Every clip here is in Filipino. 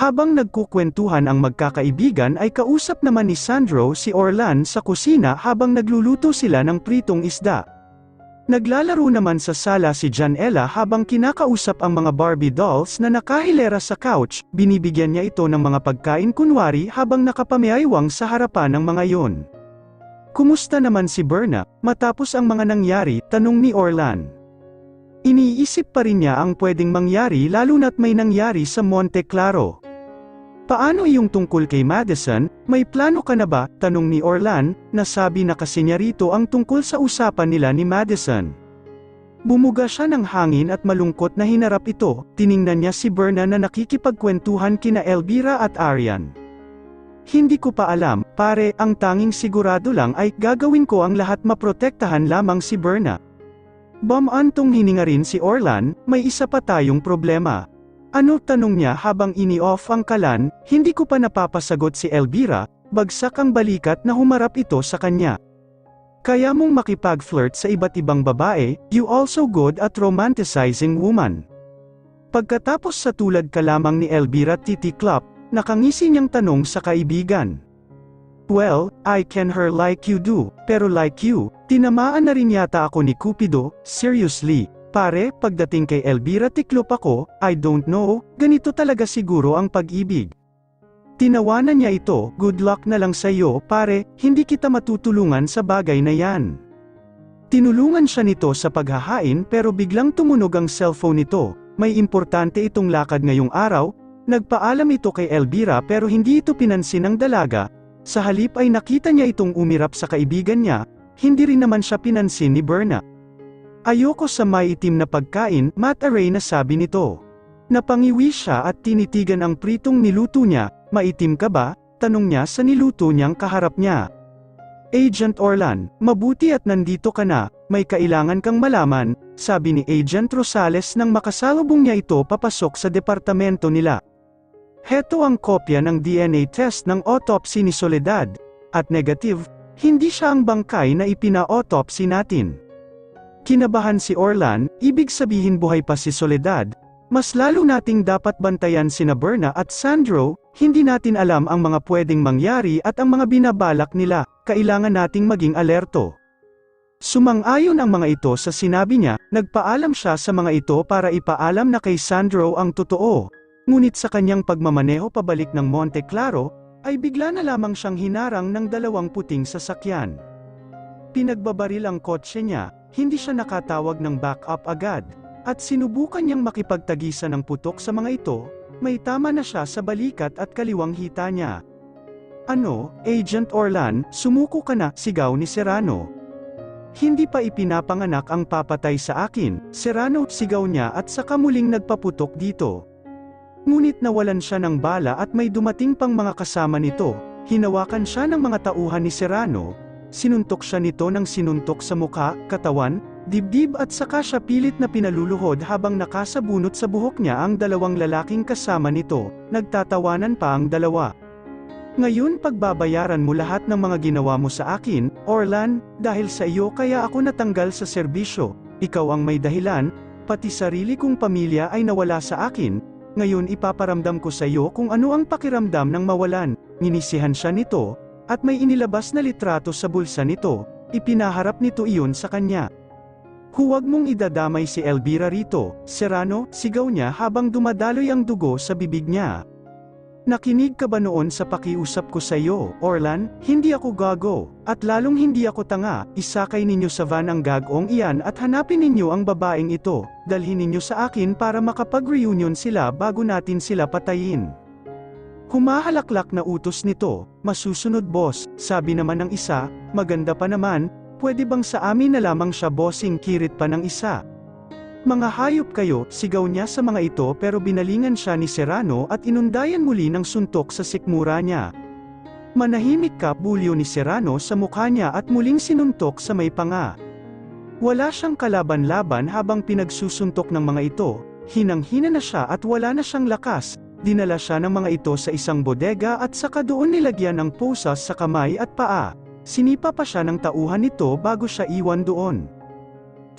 Habang nagkukwentuhan ang magkakaibigan ay kausap naman ni Sandro si Orlan sa kusina habang nagluluto sila ng pritong isda. Naglalaro naman sa sala si Janella habang kinakausap ang mga Barbie dolls na nakahilera sa couch, binibigyan niya ito ng mga pagkain kunwari habang nakapamiaywang sa harapan ng mga yon. Kumusta naman si Berna, matapos ang mga nangyari, tanong ni Orlan. Iniisip pa rin niya ang pwedeng mangyari lalo na't may nangyari sa Monte Claro. Paano yung tungkol kay Madison, may plano ka na ba? Tanong ni Orlan, nasabi na kasi niya rito ang tungkol sa usapan nila ni Madison. Bumuga siya ng hangin at malungkot na hinarap ito, tiningnan niya si Berna na nakikipagkwentuhan kina Elvira at Arian. Hindi ko pa alam, pare, ang tanging sigurado lang ay gagawin ko ang lahat maprotektahan lamang si Berna. Bumantong hininga rin si Orlan, may isa pa tayong problema. Ano? Tanong niya habang ini-off ang kalan, hindi ko pa napapasagot si Elvira, bagsak ang balikat na humarap ito sa kanya. Kaya mong makipag-flirt sa iba't ibang babae, you also good at romanticizing woman. Pagkatapos sa tulad ka lamang ni Elvira titiklop, nakangisi niyang tanong sa kaibigan. Well, I can her like you do, pero like you, tinamaan na rin yata ako ni Cupido, seriously. Pare, pagdating kay Elvira tiklop ako, I don't know, ganito talaga siguro ang pag-ibig. Tinawanan niya ito, good luck na lang sa iyo, pare, hindi kita matutulungan sa bagay na yan. Tinulungan siya nito sa paghahain pero biglang tumunog ang cellphone nito, may importante itong lakad ngayong araw, nagpaalam ito kay Elvira pero hindi ito pinansin ng dalaga, sa halip ay nakita niya itong umirap sa kaibigan niya, hindi rin naman siya pinansin ni Berna. Ayoko sa may itim na pagkain, Matt Array na sabi nito. Napangiwi siya at tinitigan ang pritong niluto niya, maitim ka ba? Tanong niya sa niluto niyang kaharap niya. Agent Orlan, mabuti at nandito ka na, may kailangan kang malaman, sabi ni Agent Rosales nang makasalubong niya ito papasok sa departamento nila. Heto ang kopya ng DNA test ng autopsy ni Soledad, at negative, hindi siya ang bangkay na ipina-autopsy natin. Kinabahan si Orlan, ibig sabihin buhay pa si Soledad, mas lalo nating dapat bantayan sina Berna at Sandro, hindi natin alam ang mga pwedeng mangyari at ang mga binabalak nila, kailangan nating maging alerto. Sumang-ayon ang mga ito sa sinabi niya, nagpaalam siya sa mga ito para ipaalam na kay Sandro ang totoo, ngunit sa kanyang pagmamaneho pabalik ng Monte Claro, ay bigla na lamang siyang hinarang ng dalawang puting sasakyan. Pinagbabaril ang kotse niya, hindi siya nakatawag ng backup agad, at sinubukan niyang makipagtagisan ng putok sa mga ito, may tama na siya sa balikat at kaliwang hita niya. Ano, Agent Orlan, sumuko ka na, sigaw ni Serrano. Hindi pa ipinapanganak ang papatay sa akin, Serrano, sigaw niya at saka muling nagpaputok dito. Ngunit nawalan siya ng bala at may dumating pang mga kasama nito, hinawakan siya ng mga tauhan ni Serrano, sinuntok siya nito ng sinuntok sa mukha, katawan, dibdib at saka siya pilit na pinaluluhod habang nakasabunot sa buhok niya ang dalawang lalaking kasama nito, nagtatawanan pa ang dalawa. Ngayon pagbabayaran mo lahat ng mga ginawa mo sa akin, Orlan, dahil sa iyo kaya ako natanggal sa serbisyo, ikaw ang may dahilan, pati sarili kong pamilya ay nawala sa akin, ngayon ipaparamdam ko sa iyo kung ano ang pakiramdam ng mawalan, nginisihan siya nito, at may inilabas na litrato sa bulsa nito, ipinaharap nito iyon sa kanya. Huwag mong idadamay si Elvira rito, Serrano, sigaw niya habang dumadaloy ang dugo sa bibig niya. Nakinig ka ba noon sa pakiusap ko sa iyo, Orlan? Hindi ako gago, at lalong hindi ako tanga, isakay ninyo sa van ang gagong iyan at hanapin ninyo ang babaeng ito, dalhin ninyo sa akin para makapag-reunion sila bago natin sila patayin. Humahalaklak na utos nito, masusunod boss, sabi naman ng isa, maganda pa naman, pwede bang sa amin na lamang siya bossing, kirit pa ng isa. Mga hayop kayo, sigaw niya sa mga ito pero binalingan siya ni Serrano at inundayan muli ng suntok sa sikmura niya. Manahimik ka, bulyo ni Serrano sa mukha niya at muling sinuntok sa may panga. Wala siyang kalaban-laban habang pinagsusuntok ng mga ito, hinang-hina na siya at wala na siyang lakas. Dinala siya ng mga ito sa isang bodega at saka doon nilagyan ng posas sa kamay at paa. Sinipa pa siya ng tauhan nito bago siya iwan doon.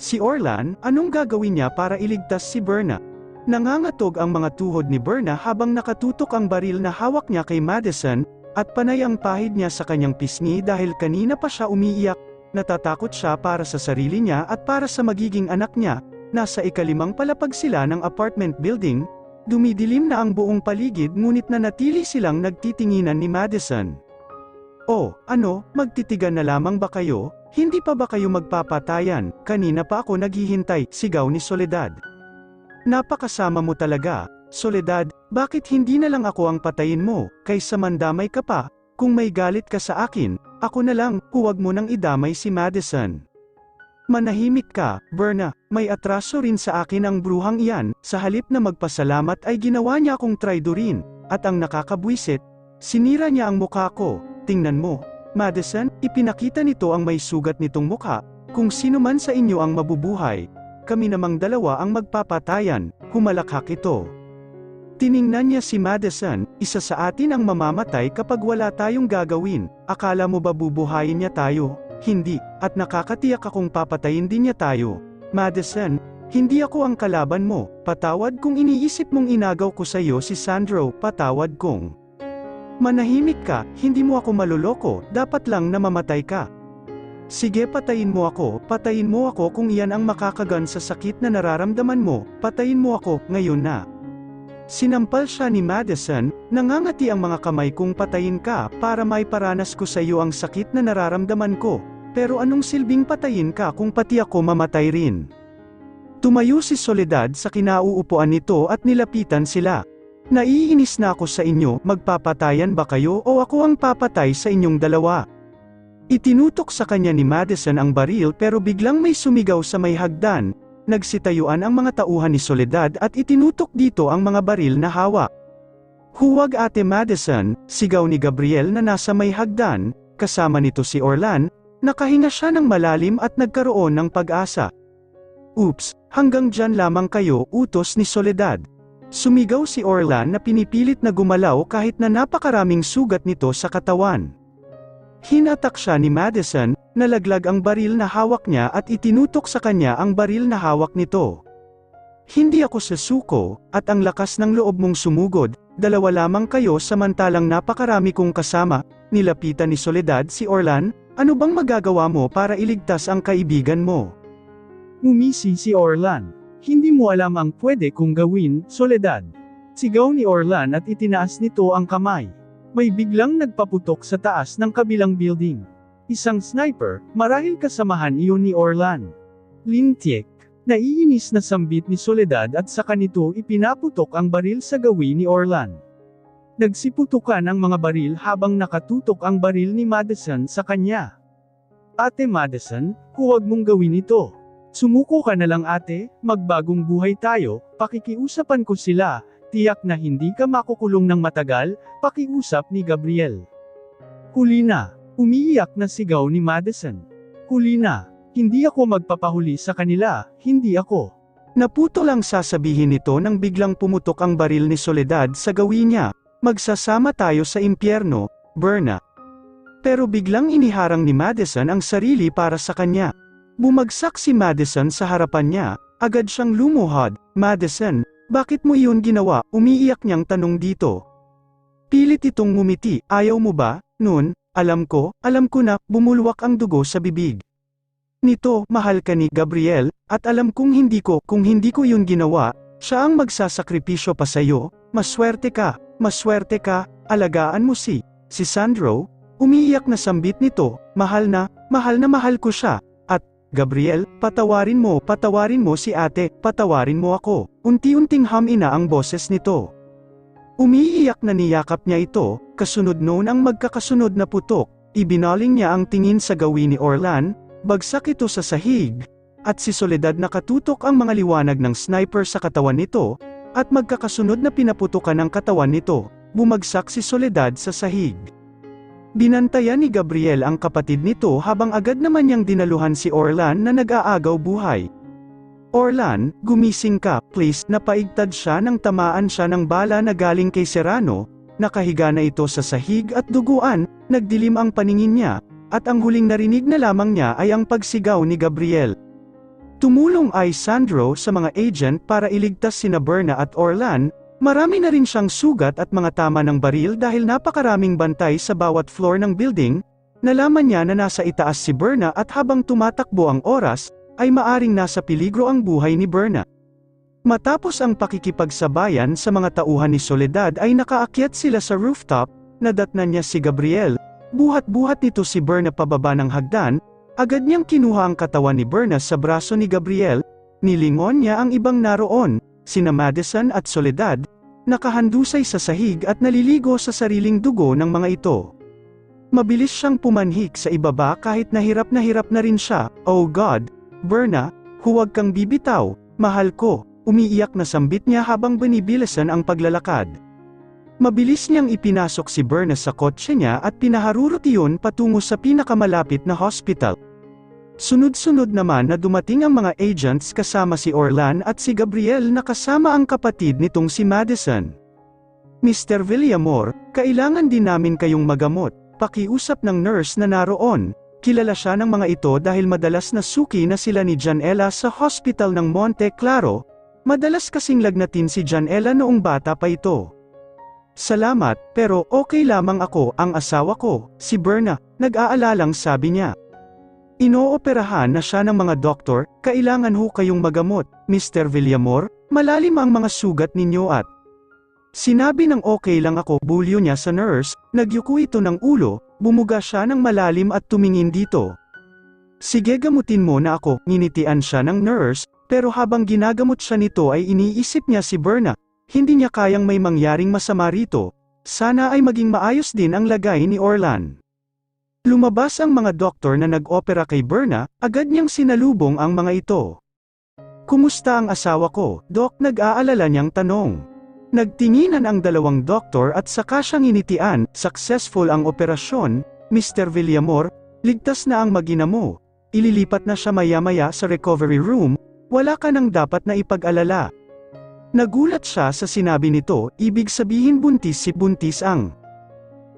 Si Orlan, anong gagawin niya para iligtas si Berna? Nangangatog ang mga tuhod ni Berna habang nakatutok ang baril na hawak niya kay Madison, at panay ang pahid niya sa kanyang pisngi dahil kanina pa siya umiiyak. Natatakot siya para sa sarili niya at para sa magiging anak niya. Nasa ikalimang palapag sila ng apartment building. Dumidilim na ang buong paligid ngunit nanatili silang nagtitinginan ni Madison. "Oh, ano, magtitigan na lamang ba kayo? Hindi pa ba kayo magpapatayan? Kanina pa ako naghihintay," sigaw ni Soledad. "Napakasama mo talaga, Soledad, bakit hindi na lang ako ang patayin mo, kaysa mandamay ka pa? Kung may galit ka sa akin, ako na lang, huwag mo nang idamay si Madison." "Manahimik ka, Berna, may atraso rin sa akin ang bruhang iyan." Sa halip na magpasalamat ay ginawa niya akong traidorin, at ang nakakabwisit, sinira niya ang mukha ko. "Tingnan mo, Madison, ipinakita nito ang may sugat nitong mukha, kung sino man sa inyo ang mabubuhay. Kami namang dalawa ang magpapatayan," humalakhak ito. Tiningnan niya si Madison, "Isa sa atin ang mamamatay kapag wala tayong gagawin, akala mo ba bubuhayin niya tayo? Hindi, at nakakatiyak akong papatayin din niya tayo. Madison, hindi ako ang kalaban mo, patawad kung iniisip mong inagaw ko sa iyo si Sandro, patawad kung manahimik ka, hindi mo ako maluloko, dapat lang na mamatay ka. Sige, patayin mo ako kung iyan ang makakagan sa sakit na nararamdaman mo, patayin mo ako, ngayon na." Sinampal siya ni Madison, "Nangangati ang mga kamay kong patayin ka para maiparanas ko sa iyo ang sakit na nararamdaman ko, pero anong silbing patayin ka kung pati ako mamatay rin?" Tumayo si Soledad sa kinauupuan nito at nilapitan sila. "Naiinis na ako sa inyo, magpapatayan ba kayo o ako ang papatay sa inyong dalawa?" Itinutok sa kanya ni Madison ang baril pero biglang may sumigaw sa may hagdan. Nagsitayuan ang mga tauhan ni Soledad at itinutok dito ang mga baril na hawak. "Huwag Ate Madison," sigaw ni Gabriel na nasa may hagdan, kasama nito si Orlan. Nakahinga siya ng malalim at nagkaroon ng pag-asa. "Oops, hanggang dyan lamang kayo," utos ni Soledad. Sumigaw si Orlan na pinipilit na gumalaw kahit na napakaraming sugat nito sa katawan. Hinatak siya ni Madison, nalaglag ang baril na hawak niya at itinutok sa kanya ang baril na hawak nito. "Hindi ako susuko, at ang lakas ng loob mong sumugod, dalawa lamang kayo samantalang napakarami kong kasama." Nilapitan ni Soledad si Orlan. "Ano bang magagawa mo para iligtas ang kaibigan mo?" Umisi si Orlan. "Hindi mo alam ang pwede kong gawin, Soledad." Sigaw ni Orlan at itinaas nito ang kamay. May biglang nagpaputok sa taas ng kabilang building. Isang sniper, marahil kasamahan iyon ni Orlan. "Lintiek." Naiinis na sambit ni Soledad at sa kanito ipinaputok ang baril sa gawi ni Orlan. Nagsiputukan ang mga baril habang nakatutok ang baril ni Madison sa kanya. "Ate Madison, huwag mong gawin ito. Sumuko ka na lang ate, magbagong buhay tayo." "Pakikiusapan ko sila. Tiyak na hindi ka makukulong ng matagal," pakiusap ni Gabriel. "Huli na." Umiiyak na sigaw ni Madison. "Huli na. Hindi ako magpapahuli sa kanila, hindi ako." Naputo lang sasabihin nito nang biglang pumutok ang baril ni Soledad sa gawi niya. "Magsasama tayo sa impyerno, Berna." Pero biglang iniharang ni Madison ang sarili para sa kanya. Bumagsak si Madison sa harapan niya, agad siyang lumuhod. "Madison, bakit mo iyon ginawa?" umiiyak niyang tanong dito. Pilit itong ngumiti. "Ayaw mo ba, nun? Alam ko na," bumulwak ang dugo sa bibig nito. "Mahal ka ni Gabriel, at alam kung hindi ko iyon ginawa, siya ang magsasakripisyo pa sa'yo. Maswerte ka, alagaan mo si Sandro." Umiiyak na sambit nito. Mahal na mahal ko siya. At, "Gabriel, patawarin mo si ate, patawarin mo ako." Unti-unting hamina ang boses nito. Umiiyak na niyakap niya ito, kasunod noon ang magkakasunod na putok. Ibinaling niya ang tingin sa gawi ni Orlan, bagsak ito sa sahig, at si Soledad nakatutok ang mga liwanag ng sniper sa katawan nito, at magkakasunod na pinaputukan ang katawan nito, bumagsak si Soledad sa sahig. Binantayan ni Gabriel ang kapatid nito habang agad naman niyang dinaluhan si Orlan na nag-aagaw buhay. "Orlan, gumising ka, please." Napaigtad siya nang tamaan siya ng bala na galing kay Serrano. Nakahiga na ito sa sahig at duguan, nagdilim ang paningin niya, at ang huling narinig na lamang niya ay ang pagsigaw ni Gabriel. Tumulong ay Sandro sa mga agent para iligtas sina Berna at Orlan. Marami na rin siyang sugat at mga tama ng baril dahil napakaraming bantay sa bawat floor ng building. Nalaman niya na nasa itaas si Berna at habang tumatakbo ang oras, ay maaring nasa peligro ang buhay ni Berna. Matapos ang pakikipagsabayan sa mga tauhan ni Soledad ay nakaakyat sila sa rooftop. Nadatnan niya si Gabriel. Buhat-buhat nito si Berna pababa ng hagdan. Agad niyang kinuha ang katawan ni Berna sa braso ni Gabriel. Nilingon niya ang ibang naroon, sina Madison at Soledad, nakahandusay sa sahig at naliligo sa sariling dugo ng mga ito. Mabilis siyang pumanhik sa ibaba kahit na hirap na rin siya. "Oh God, Berna, huwag kang bibitaw, mahal ko," umiiyak na sambit niya habang binibilisan ang paglalakad. Mabilis niyang ipinasok si Berna sa kotse niya at pinaharurot iyon patungo sa pinakamalapit na hospital. Sunod-sunod naman na dumating ang mga agents kasama si Orlan at si Gabriel na kasama ang kapatid nitong si Madison. "Mr. Villamor, kailangan din namin kayong magamot," pakiusap ng nurse na naroon. Kilala siya ng mga ito dahil madalas na suki na sila ni Janela sa hospital ng Monte Claro. Madalas kasing lagnatin si Janela noong bata pa ito. "Salamat, pero okay lamang ako, ang asawa ko, si Berna," nag-aalalang sabi niya. "Inooperahan na siya ng mga doktor, kailangan ho kayong magamot, Mr. Villamor, malalim ang mga sugat ninyo at..." Sinabi ng okay lang ako, bulyo niya sa nurse. Nagyuko ito ng ulo, bumuga siya ng malalim at tumingin dito. "Sige, gamutin mo na ako," nginitian siya ng nurse, pero habang ginagamot siya nito ay iniisip niya si Berna. Hindi niya kayang may mangyaring masama rito. Sana ay maging maayos din ang lagay ni Orlan. Lumabas ang mga doktor na nag-opera kay Berna, agad niyang sinalubong ang mga ito. "Kumusta ang asawa ko, Doc?" nag-aalala niyang tanong. Nagtinginan ang dalawang doktor at saka siyang initian. "Successful ang operasyon, Mr. Villamor, ligtas na ang mag-ina mo. Ililipat na siya maya-maya sa recovery room, wala ka nang dapat na ipag-alala." Nagulat siya sa sinabi nito, ibig sabihin buntis ang.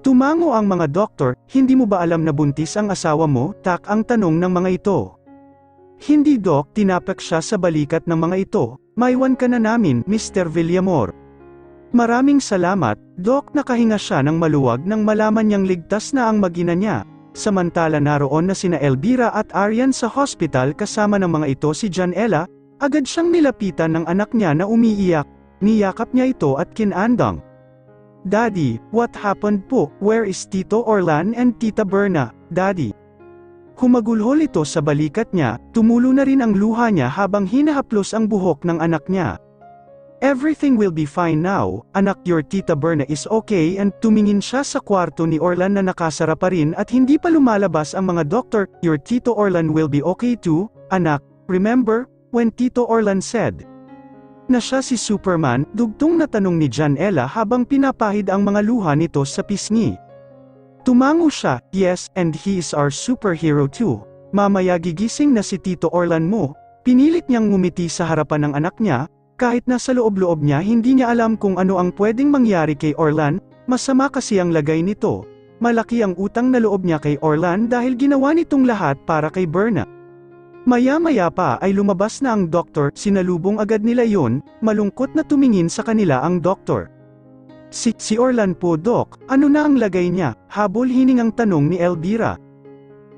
Tumango ang mga doktor. "Hindi mo ba alam na buntis ang asawa mo?" Tak ang tanong ng mga ito. "Hindi, Doc," tinapak siya sa balikat ng mga ito. "Maiwan ka na namin, Mr. Villamor." "Maraming salamat, Doc." Nakahinga siya ng maluwag nang malaman niyang ligtas na ang mag-ina niya. Samantala naroon na sina Elvira at Arian sa hospital kasama ng mga ito si Janela. Agad siyang nilapitan ng anak niya na umiiyak. Niyakap niya ito at kinandang. "Daddy, what happened po? Where is Tito Orlan and Tita Berna, Daddy?" Humagulhol ito sa balikat niya. Tumulo na rin ang luha niya habang hinahaplos ang buhok ng anak niya. "Everything will be fine now, anak, your Tita Berna is okay," and tumingin siya sa kwarto ni Orlan na nakasara pa rin at hindi pa lumalabas ang mga doktor. "Your Tito Orlan will be okay too, anak, remember, when Tito Orlan said na siya si Superman?" dugtong na tanong ni Janela habang pinapahid ang mga luha nito sa pisngi. Tumango siya. "Yes, and he is our superhero too. Mamaya gigising na si Tito Orlan mo." Pinilit niyang ngumiti sa harapan ng anak niya. Kahit nasa loob-loob niya hindi niya alam kung ano ang pwedeng mangyari kay Orlan, masama kasi ang lagay nito. Malaki ang utang na loob niya kay Orlan dahil ginawa nitong lahat para kay Berna. Maya-maya pa ay lumabas na ang doktor, sinalubong agad nila yon, malungkot na tumingin sa kanila ang doktor. Si Orlan po, Doc, ano na ang lagay niya?" habol hiningang tanong ni Elvira.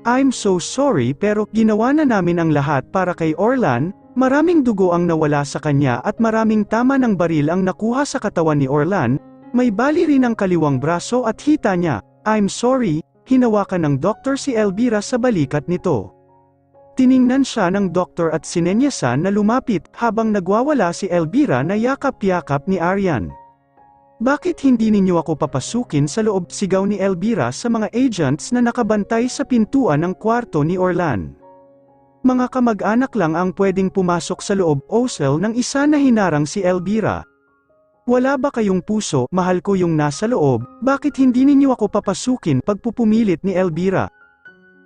"I'm so sorry pero ginawa na namin ang lahat para kay Orlan. Maraming dugo ang nawala sa kanya at maraming tama ng baril ang nakuha sa katawan ni Orlan. May bali rin ang kaliwang braso at hita niya." "I'm sorry," hinawakan ng doktor si Elvira sa balikat nito. Tiningnan siya ng doktor at sinenyasan na lumapit habang nagwawala si Elvira na yakap-yakap ni Arian. "Bakit hindi ninyo ako papasukin sa loob?" sigaw ni Elvira sa mga agents na nakabantay sa pintuan ng kwarto ni Orlan. "Mga kamag-anak lang ang pwedeng pumasok sa loob," Osel ng isa na hinarang si Elvira. "Wala ba kayong puso? Mahal ko yung nasa loob, bakit hindi ninyo ako papasukin?" pagpupumilit ni Elvira.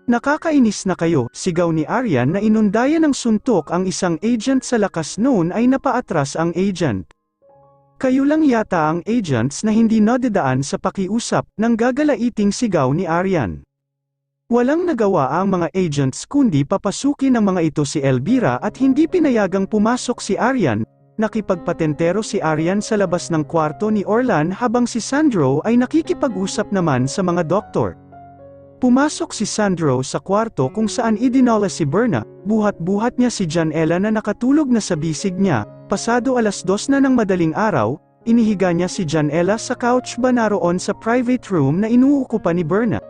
"Nakakainis na kayo," sigaw ni Arian na inundayan ng suntok ang isang agent sa lakas noon ay napaatras ang agent. "Kayo lang yata ang agents na hindi nadadaan sa pakiusap," nang gagalaiting sigaw ni Arian. Walang nagawa ang mga agents kundi papasukin ng mga ito si Elvira at hindi pinayagang pumasok si Arian. Nakipagpatentero si Arian sa labas ng kwarto ni Orlan habang si Sandro ay nakikipag-usap naman sa mga doktor. Pumasok si Sandro sa kwarto kung saan idinola si Berna, buhat-buhat niya si Janela na nakatulog na sa bisig niya. Pasado 2:00 na ng madaling araw, inihiga niya si Janela sa couch ba naroon sa private room na inuukupan ni Berna.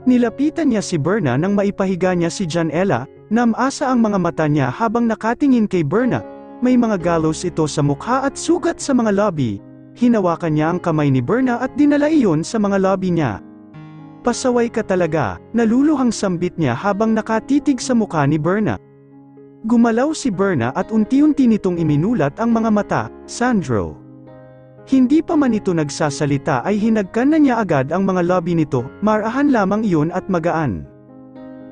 Nilapitan niya si Berna nang maipahiga niya si Janela, namasa ang mga mata niya habang nakatingin kay Berna. May mga galos ito sa mukha at sugat sa mga labi. Hinawakan niya ang kamay ni Berna at dinala iyon sa mga labi niya. Pasaway ka talaga, naluluhang sambit niya habang nakatitig sa mukha ni Berna. Gumalaw si Berna at unti-unti nitong iminulat ang mga mata. Sandro. Hindi pa man ito nagsasalita ay hinagkan na niya agad ang mga labi nito, marahan lamang iyon at magaan.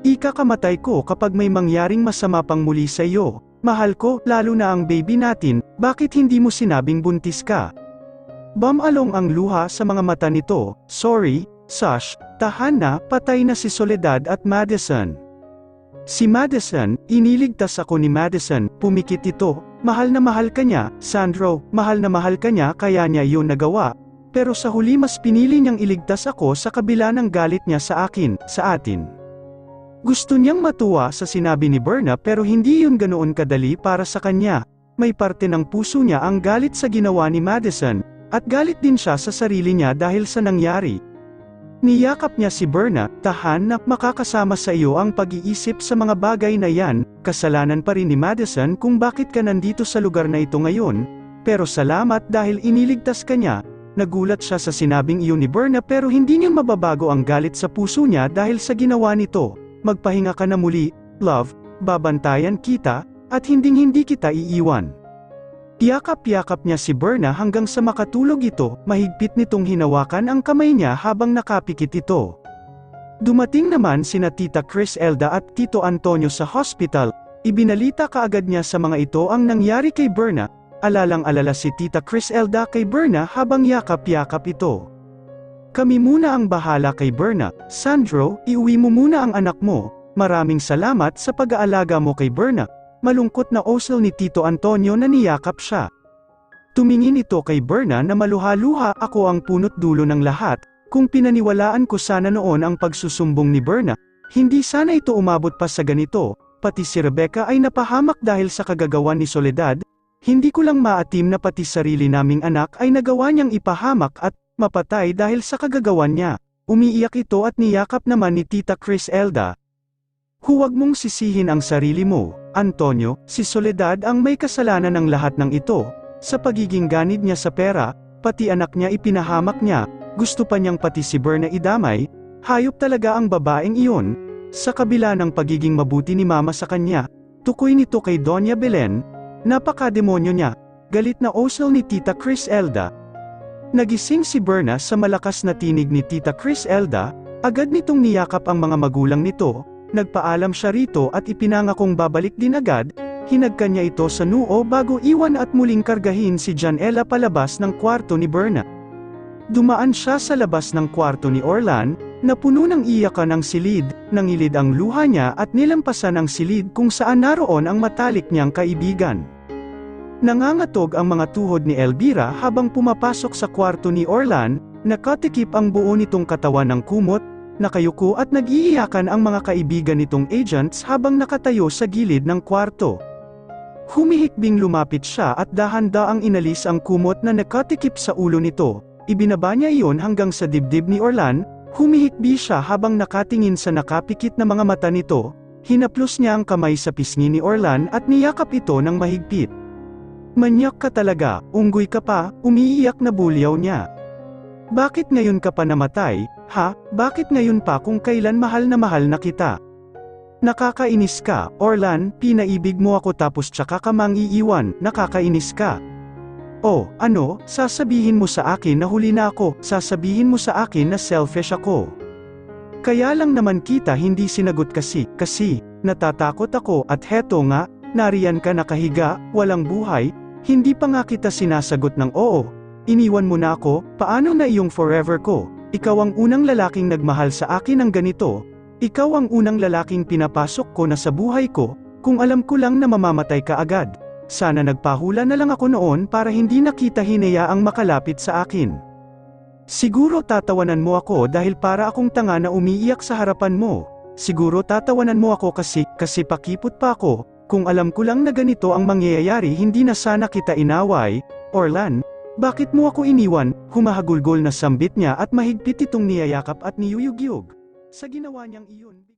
Ikakamatay ko kapag may mangyaring masama pang muli sa iyo. Mahal ko, lalo na ang baby natin, bakit hindi mo sinabing buntis ka? Bumalong ang luha sa mga mata nito. Sorry, Sash, tahan na, patay na si Soledad at Madison. Si Madison, iniligtas ako ni Madison, pumikit ito, mahal na mahal ka niya, Sandro, mahal na mahal ka niya kaya niya iyon nagawa, pero sa huli mas pinili niyang iligtas ako sa kabila ng galit niya sa akin, sa atin. Gusto niyang matuwa sa sinabi ni Berna pero hindi yun ganoon kadali para sa kanya. May parte ng puso niya ang galit sa ginawa ni Madison, at galit din siya sa sarili niya dahil sa nangyari. Niyakap niya si Berna, tahan na makakasama sa iyo ang pag-iisip sa mga bagay na yan, kasalanan pa rin ni Madison kung bakit ka nandito sa lugar na ito ngayon, pero salamat dahil iniligtas ka niya. Nagulat siya sa sinabing iyon ni Berna pero hindi niya mababago ang galit sa puso niya dahil sa ginawa nito. Magpahinga ka na muli, love, babantayan kita, at hinding-hindi kita iiwan. Yakap-yakap niya si Berna hanggang sa makatulog ito, mahigpit nitong hinawakan ang kamay niya habang nakapikit ito. Dumating naman sina Tita Criselda at Tito Antonio sa hospital, ibinalita kaagad niya sa mga ito ang nangyari kay Berna, alalang-alala si Tita Criselda kay Berna habang yakap-yakap ito. Kami muna ang bahala kay Berna. Sandro, iuwi mo muna ang anak mo. Maraming salamat sa pag-aalaga mo kay Berna. Malungkot na osel ni Tito Antonio na niyakap siya. Tumingin ito kay Berna na maluha-luha. Ako ang punot dulo ng lahat. Kung pinaniwalaan ko sana noon ang pagsusumbong ni Berna, hindi sana ito umabot pa sa ganito. Pati si Rebecca ay napahamak dahil sa kagagawan ni Soledad. Hindi ko lang maatim na pati sarili naming anak ay nagawa niyang ipahamak at mapatay dahil sa kagagawan niya. Umiiyak ito at niyakap naman ni Tita Criselda. Huwag mong sisihin ang sarili mo, Antonio, si Soledad ang may kasalanan ng lahat ng ito. Sa pagiging ganid niya sa pera, pati anak niya ipinahamak niya, gusto pa niyang pati si Berna idamay, hayop talaga ang babaeng iyon. Sa kabila ng pagiging mabuti ni Mama sa kanya, tukoy nito kay Doña Belen, napakademonyo niya, galit na osel ni Tita Criselda. Nagising si Berna sa malakas na tinig ni Tita Criselda, agad nitong niyakap ang mga magulang nito, nagpaalam siya rito at ipinangakong babalik din agad, hinagkan niya ito sa noo bago iwan at muling kargahin si Janela palabas ng kwarto ni Berna. Dumaan siya sa labas ng kwarto ni Orlan, na puno ng iyakan ng silid, nangilid ang luha niya at nilampasan ang silid kung saan naroon ang matalik niyang kaibigan. Nangangatog ang mga tuhod ni Elvira habang pumapasok sa kwarto ni Orlan, nakatikip ang buo nitong katawan ng kumot, nakayuko at nag-iiyakan ang mga kaibigan nitong agents habang nakatayo sa gilid ng kwarto. Humihikbing lumapit siya at dahan-daang inalis ang kumot na nakatikip sa ulo nito, ibinaba niya iyon hanggang sa dibdib ni Orlan, humihikbi siya habang nakatingin sa nakapikit na mga mata nito, hinaplos niya ang kamay sa pisngi ni Orlan at niyakap ito ng mahigpit. Manyak ka talaga, unggoy ka pa, umiiyak na bulyaw niya. Bakit ngayon ka pa namatay, ha? Bakit ngayon pa kung kailan mahal na kita? Nakakainis ka, Orlan, pinaibig mo ako tapos tsaka ka mang iiwan, nakakainis ka. Oh, ano, sasabihin mo sa akin na huli na ako, sasabihin mo sa akin na selfish ako. Kaya lang naman kita hindi sinagot kasi, natatakot ako at heto nga, nariyan ka nakahiga, walang buhay, hindi pa nga kita sinasagot ng oo. Iniwan mo na ako, paano na iyong forever ko? Ikaw ang unang lalaking nagmahal sa akin ng ganito. Ikaw ang unang lalaking pinapasok ko na sa buhay ko, kung alam ko lang na mamamatay ka agad. Sana nagpahula na lang ako noon para hindi na kita hinayaang makalapit sa akin. Siguro tatawanan mo ako dahil para akong tanga na umiiyak sa harapan mo. Siguro tatawanan mo ako kasi pakipot pa ako, kung alam ko lang na ganito ang mangyayari hindi na sana kita inaway. Orlan, bakit mo ako iniwan? Humahagulgol na sambit niya at mahigpit itong niyayakap at niyuyugyug. Sa ginawa niyang iyon,